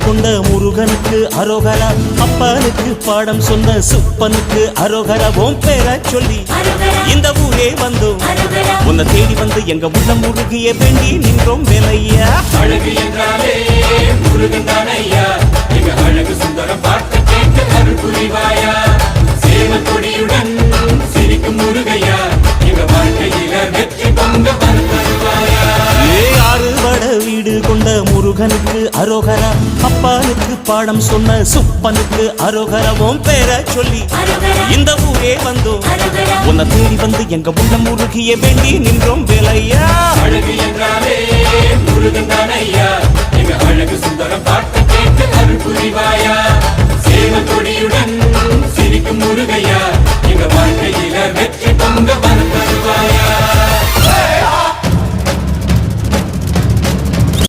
கொண்ட முருகனுக்கு அரோகரா, அப்பனுக்கு பாடம் சொன்ன சுப்பனுக்கு அரோகரா. ஓம் பேர சொல்லி இந்த ஊரே வந்தோம், உன்னை தேடி வந்து எங்க உள்ளம் முருகிய வேண்டி நின்றோம் வேலையா. அழகு என்றாலே முருகன் தானையா, எங்க அழகு சுந்தரம் பார்த்து கேட்டு அருள் புரிவாயா. சேவல் கொடியுடன் சிரிக்கும் முருகையா, எங்க வாழ்க்கையில வெற்றி பொங்க வருவாயா. ஆறுபட வீடு கொண்ட முருகனுக்கு அரோகரா, அப்பனுக்கு பாடம் சொன்ன சுப்பனுக்கு அரோகரா. ஓம் பேர சொல்லி இந்த ஊரே வந்தோம், உன்னை தேடி வந்து எங்க உள்ளம் முருகிய வேண்டி நின்றோம் வேலையா. அழகு என்றாலே முருகன் தானையா, எங்க அழகு சுந்தரம்